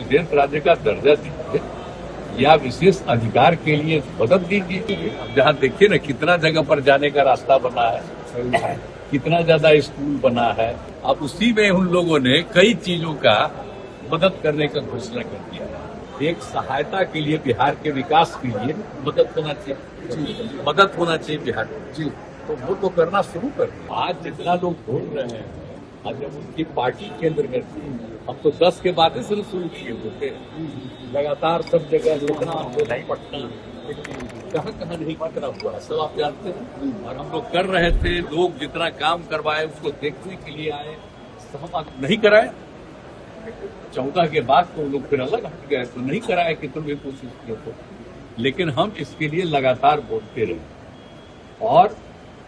विशेष राज्य का दर्जा दीजिए या विशेष अधिकार के लिए मदद दीजिए। अब जहाँ देखिए ना कितना जगह पर जाने का रास्ता बना है, कितना ज्यादा स्कूल बना है। अब उसी में उन लोगों ने कई चीजों का मदद करने का घोषणा कर दिया है। एक सहायता के लिए बिहार के विकास के लिए मदद होना चाहिए, मदद होना चाहिए बिहार को। तो वो तो करना शुरू कर दिया। आज जितना लोग बोल रहे हैं, आज जब उनकी पार्टी केंद्र में थी, हम तो 10 के बाद से शुरू किए होते, लगातार सब जगह जितना पटना कहाँ कहाँ नहीं कितना हुआ है सब आप जानते हैं। और हम लोग कर रहे थे, लोग जितना काम करवाए उसको देखने के लिए आए, हम नहीं कराए। 14 के बाद तो लोग फिर अलग हट गए, तो नहीं कराए कि तुम भी कोशिश किया तो। लेकिन हम इसके लिए लगातार बोलते रहे और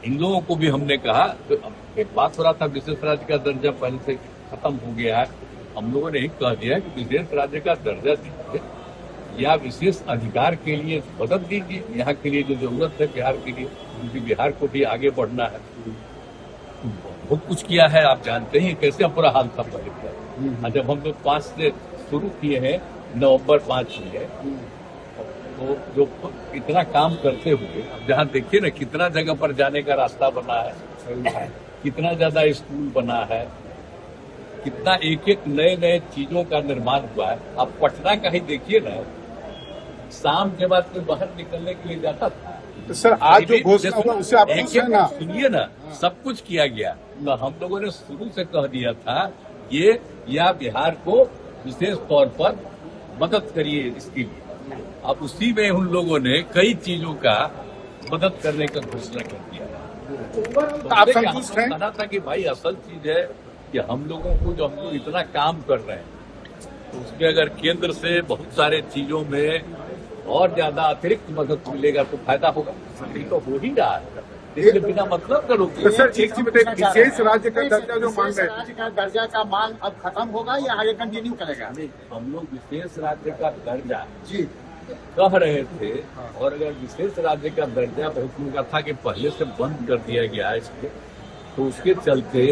इन लोगों को भी हमने कहा। तो एक बात हो रहा था, विशेष राज्य का दर्जा पहले से खत्म हो गया है। हम लोगों ने कह दिया कि विशेष राज्य का दर्जा दीजिए या विशेष अधिकार के लिए मदद दीजिए। यहाँ के लिए जो जरूरत है बिहार के लिए, क्योंकि बिहार को भी आगे बढ़ना है। बहुत कुछ किया है, आप जानते हैं कैसे बुरा हाल था पहले का। जब हम लोग 5 से शुरू किए हैं, नवंबर 5 में, तो जो इतना काम करते हुए अब जहाँ देखिए ना कितना जगह पर जाने का रास्ता बना है, कितना ज्यादा स्कूल बना है, कितना एक एक नए नए चीजों का निर्माण हुआ है। अब पटना का ही देखिए ना, शाम के बाद कोई बाहर निकलने के लिए जाता था। तो सर आज जो घोषणा हुआ उससे आप खुश हैं ना? सुनिए ना, सब कुछ किया गया। तो हम लोगों ने शुरू से कह दिया था ये या बिहार को विशेष तौर पर मदद करिए इसके लिए। अब उसी में उन लोगों ने कई चीजों का मदद करने का घोषणा कर दिया। तो आप संतुष्ट हैं? कहना था कि भाई असल चीज है कि हम लोगों को जो हम लोग इतना काम कर रहे हैं, तो उसमें अगर केंद्र से बहुत सारे चीजों में और ज्यादा अतिरिक्त मदद मिलेगा तो फायदा होगा। ये तो हो ही रहा है, इसके बिना मतलब करोगे। तो सर एक चीज बताइए, विशेष राज्य का दर्जा जो मांग रहे हैं, राज्य का दर्जा का मांग अब खत्म होगा या आगे कंटिन्यू करेगा? हम लोग विशेष राज्य का दर्जा जी कह रहे थे, और अगर विशेष राज्य का दर्जा बहुत लोगों का था कि पहले से बंद कर दिया गया है इसको, तो उसके चलते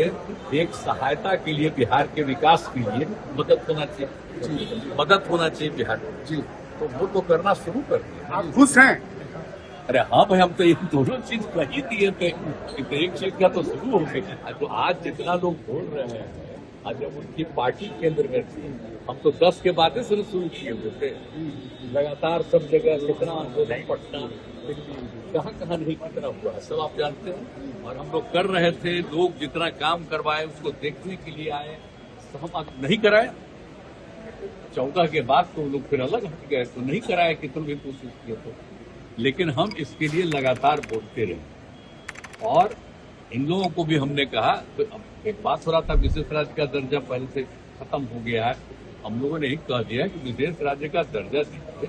एक सहायता के लिए बिहार के विकास के लिए मदद होना चाहिए, मदद होना चाहिए बिहार को। तो वो तो करना शुरू कर दिया। आप खुश हैं? अरे हाँ भाई, हम तो ये दोनों चीज कही दिए थे, एक चीज का तो शुरू हो गया। तो आज जितना लोग बोल रहे हैं, आज जब उनकी पार्टी केंद्र में थी, हम तो 10 के बाद से शुरू किए होते, लगातार सब जगह जितना पटना कहाँ कहाँ नहीं कितना हुआ है सब आप जानते हैं। और हम लोग कर रहे थे, लोग जितना काम करवाए उसको देखने के लिए आए, हम नहीं कराए। 14 के बाद तो लोग फिर अलग हट गए, तो नहीं कराए कि तुम भी कोशिश किया तो। लेकिन हम इसके लिए लगातार बोलते रहे और इन लोगों को भी हमने कहा। तो एक बात हो रहा था, विशेष राज्य का दर्जा पहले से खत्म हो गया है। हम लोगों ने कह दिया कि विशेष राज्य का दर्जा दीजिए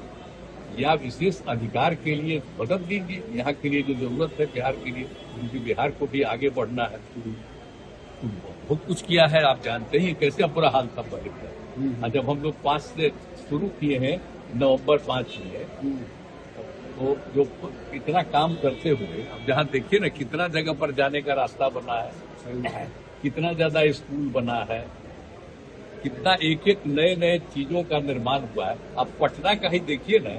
या विशेष अधिकार के लिए मदद दीजिए। यहाँ के लिए जो जरूरत है बिहार के लिए, क्योंकि बिहार को भी आगे बढ़ना है। बहुत कुछ किया है, आप जानते हैं कैसे बुरा हाल था पहले का। जब हम लोग 5 से शुरू किए हैं, नवंबर 5 में, तो जो इतना काम करते हुए अब जहाँ देखिए ना कितना जगह पर जाने का रास्ता बना है, कितना ज्यादा स्कूल बना है, कितना एक एक नए नए चीजों का निर्माण हुआ है। अब पटना का ही देखिए ना,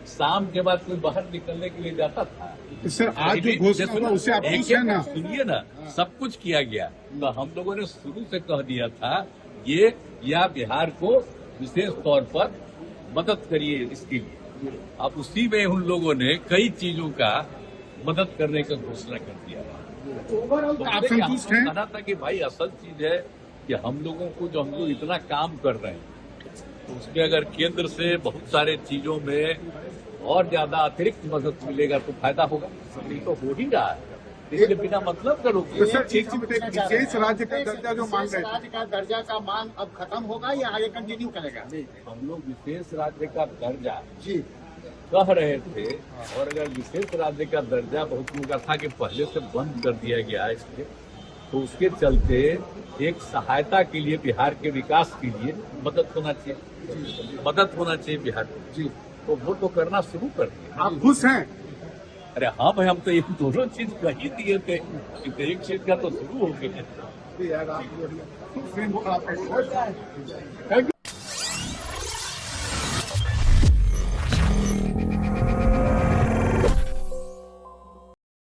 शाम के बाद कोई बाहर निकलने के लिए जाता था। तो सर आज जो घोषणा हुआ उससे आप खुश हैं ना? सुनिए ना, सब कुछ किया गया। तो हम लोगों ने शुरू से कह दिया था ये या बिहार को विशेष तौर पर मदद करिए इसके लिए। अब उसी में उन लोगों ने कई चीजों का मदद करने का घोषणा कर दिया। तो आप संतुष्ट हैं? कहना था कि भाई असल चीज है कि हम लोगों को जो हम लोग इतना काम कर रहे हैं, तो उसमें अगर केंद्र से बहुत सारे चीजों में और ज्यादा अतिरिक्त मदद मिलेगा तो फायदा होगा। ये तो हो ही रहा है, इसके बिना मतलब करोगे। तो सर एक चीज बताइए, विशेष राज्य का दर्जा जो मांग रहे हैं, राज्य का दर्जा का मांग अब खत्म होगा या आगे कंटिन्यू करेगा? हम लोग विशेष राज्य का दर्जा जी कह रहे थे, और अगर विशेष राज्य का दर्जा बहुत लोगों का था कि पहले से बंद कर दिया गया है इसके, तो उसके चलते एक सहायता के लिए बिहार के विकास के लिए मदद होना चाहिए, मदद होना चाहिए बिहार को। तो वो तो करना शुरू कर दिया। आप खुश हैं? अरे हाँ भाई, हम तो ये दोनों चीज कही दिए थे, एक चीज का तो शुरू हो गया।